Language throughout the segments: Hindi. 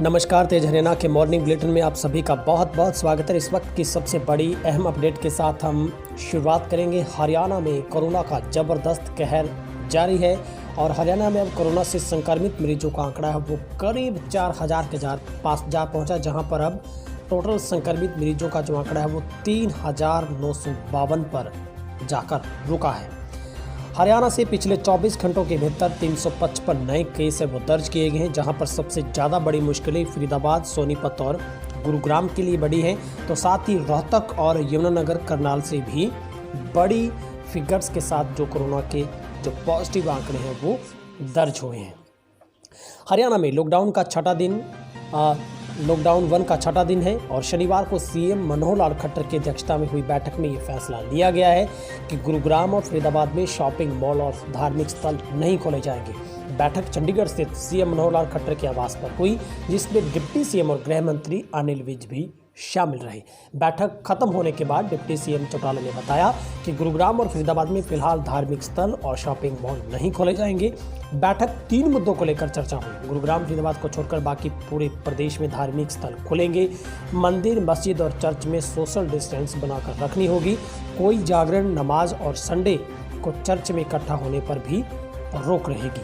नमस्कार, तेज हरियाणा के मॉर्निंग बुलेटिन में आप सभी का बहुत बहुत स्वागत है। इस वक्त की सबसे बड़ी अहम अपडेट के साथ हम शुरुआत करेंगे। हरियाणा में कोरोना का ज़बरदस्त कहर जारी है और हरियाणा में अब कोरोना से संक्रमित मरीजों का आंकड़ा है वो करीब 4000 के पास जा पहुंचा, जहां पर अब टोटल संक्रमित मरीजों का जो आंकड़ा है वो 3952 पर जाकर रुका है। हरियाणा से पिछले 24 घंटों के भीतर 355 नए केस है वो दर्ज किए गए हैं, जहां पर सबसे ज़्यादा बड़ी मुश्किलें फरीदाबाद, सोनीपत और गुरुग्राम के लिए बड़ी हैं। तो साथ ही रोहतक और यमुनानगर, करनाल से भी बड़ी फिगर्स के साथ जो कोरोना के जो पॉजिटिव आंकड़े हैं वो दर्ज हुए हैं। हरियाणा में लॉकडाउन 1 का छठा दिन है और शनिवार को सीएम मनोहर लाल खट्टर की अध्यक्षता में हुई बैठक में ये फैसला लिया गया है कि गुरुग्राम और फरीदाबाद में शॉपिंग मॉल और धार्मिक स्थल नहीं खोले जाएंगे। बैठक चंडीगढ़ स्थित सीएम मनोहर लाल खट्टर के आवास पर हुई, जिसमें डिप्टी सीएम और गृह मंत्री अनिल विज भी शामिल रहे। बैठक खत्म होने के बाद डिप्टी सीएम चौटाला ने बताया कि गुरुग्राम और फरीदाबाद में फिलहाल धार्मिक स्थल और शॉपिंग मॉल नहीं खोले जाएंगे। बैठक 3 मुद्दों को लेकर चर्चा हुई। गुरुग्राम, फरीदाबाद को छोड़कर बाकी पूरे प्रदेश में धार्मिक स्थल खुलेंगे। मंदिर, मस्जिद और चर्च में सोशल डिस्टेंस बनाकर रखनी होगी। कोई जागरण, नमाज और संडे को चर्च में इकट्ठा होने पर भी रोक रहेगी।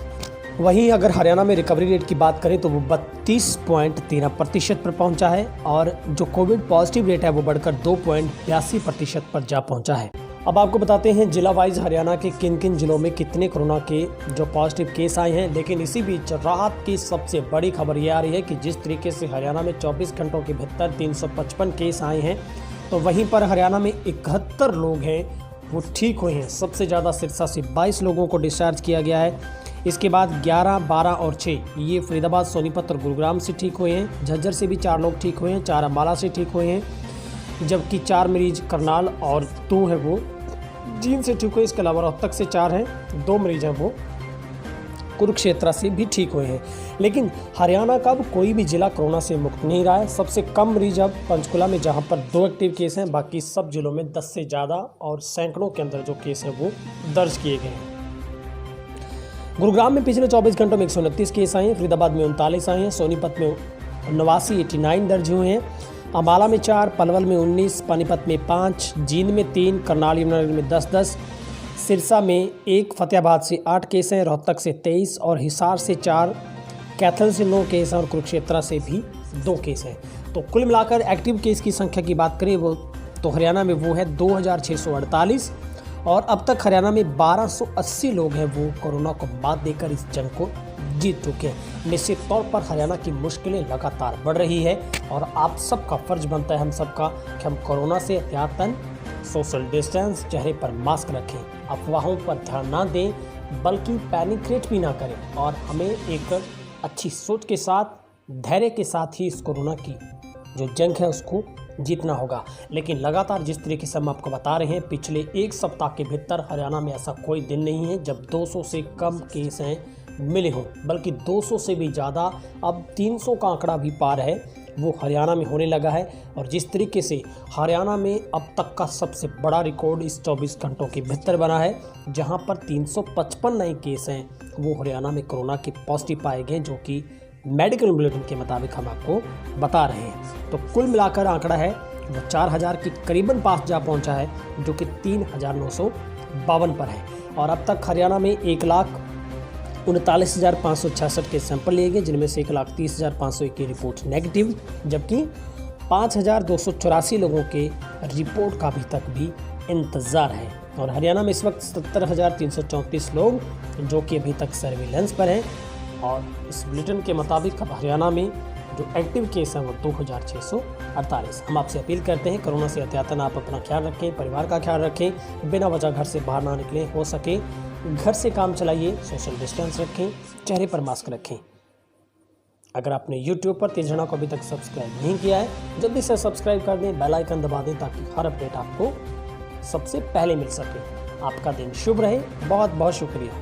वहीं अगर हरियाणा में रिकवरी रेट की बात करें तो वो 32.13% पर पहुंचा है और जो कोविड पॉजिटिव रेट है वो बढ़कर 2.82% पर जा पहुंचा है। अब आपको बताते हैं जिला वाइज हरियाणा के किन किन जिलों में कितने कोरोना के जो पॉजिटिव केस आए हैं। लेकिन इसी बीच राहत की सबसे बड़ी खबर ये आ रही है कि जिस तरीके से हरियाणा में 24 घंटों के भीतर 355 केस आए हैं, तो वहीं पर हरियाणा में 71 लोग हैं वो ठीक हुए हैं। सबसे ज़्यादा सिरसा से 22 लोगों को डिस्चार्ज किया गया है। इसके बाद 11, 12 और 6 ये फरीदाबाद, सोनीपत और गुरुग्राम से ठीक हुए हैं। झज्जर से भी 4 लोग ठीक हुए हैं, 4 अम्बाला से ठीक हुए हैं, जबकि 4 मरीज करनाल और 2 है वो जींद से ठीक हुए। इसके अलावा रोहतक से 4 हैं, 2 मरीज हैं वो कुरुक्षेत्र से भी ठीक हुए हैं। लेकिन हरियाणा का अब कोई भी जिला कोरोना से मुक्त नहीं रहा है। सबसे कम मरीज अब पंचकुला में, जहां पर 2 एक्टिव केस हैं। बाकी सब जिलों में 10 से ज़्यादा और सैकड़ों के अंदर जो केस हैं वो दर्ज किए गए हैं। गुरुग्राम में पिछले 24 घंटों में 129 केस आए हैं, फरीदाबाद में 39 आए हैं, सोनीपत में 89 दर्ज हुए हैं, अम्बाला में 4, पलवल में 19, पानीपत में 5, जींद में 3, करनाल यमुनानगर में 10, सिरसा में 1, फतेहाबाद से 8 केस हैं, रोहतक से 23 और हिसार से 4, कैथल से 9 केस हैं और कुरुक्षेत्र से भी 2 केस हैं। तो कुल मिलाकर एक्टिव केस की संख्या की बात करें वो तो हरियाणा में वो है 2648 और अब तक हरियाणा में 1280 लोग हैं वो कोरोना को मात देकर इस जंग को जीत चुके हैं। निश्चित तौर पर हरियाणा की मुश्किलें लगातार बढ़ रही है और आप सबका फर्ज बनता है, हम सबका, कि हम कोरोना से एहतियातन सोशल डिस्टेंस, चेहरे पर मास्क रखें, अफवाहों पर ध्यान ना दें, बल्कि पैनिक क्रिएट भी ना करें और हमें एक अच्छी सोच के साथ, धैर्य के साथ ही इस कोरोना की जो जंग है उसको जीतना होगा। लेकिन लगातार जिस तरीके से हम आपको बता रहे हैं, पिछले 1 सप्ताह के भीतर हरियाणा में ऐसा कोई दिन नहीं है जब 200 से कम केस हैं मिले हों, बल्कि 200 से भी ज़्यादा, अब 300 का आंकड़ा भी पार है वो हरियाणा में होने लगा है। और जिस तरीके से हरियाणा में अब तक का सबसे बड़ा रिकॉर्ड इस 24 घंटों के भीतर बना है, जहां पर 355 नए केस हैं वो हरियाणा में कोरोना के पॉजिटिव पाए गए, जो कि मेडिकल बुलेटिन के मुताबिक हम आपको बता रहे हैं। तो कुल मिलाकर आंकड़ा है वो 4000 के करीबन पास जा पहुंचा है, जो कि 3952 पर है। और अब तक हरियाणा में 1,39,566 के सैंपल लिए गए, जिनमें से 1,30,501 की रिपोर्ट नेगेटिव, जबकि 5,284 लोगों के रिपोर्ट का अभी तक भी इंतज़ार है। और हरियाणा में इस वक्त 70,334 लोग जो कि अभी तक सर्विलेंस पर हैं। और इस बुलेटिन के मुताबिक अब हरियाणा में जो एक्टिव केस हैं वो 2648। हम आपसे अपील करते हैं, कोरोना से एहतियातन आप अपना ख्याल रखें, परिवार का ख्याल रखें, बिना वजह घर से बाहर ना निकलें, हो सके घर से काम चलाइए, सोशल डिस्टेंस रखें, चेहरे पर मास्क रखें। अगर आपने यूट्यूब पर तेज हरियाणा को अभी तक सब्सक्राइब नहीं किया है, जल्दी से सब्सक्राइब कर दें, बेल आइकन दबा दें ताकि हर अपडेट आपको सबसे पहले मिल सके। आपका दिन शुभ रहे। बहुत बहुत शुक्रिया।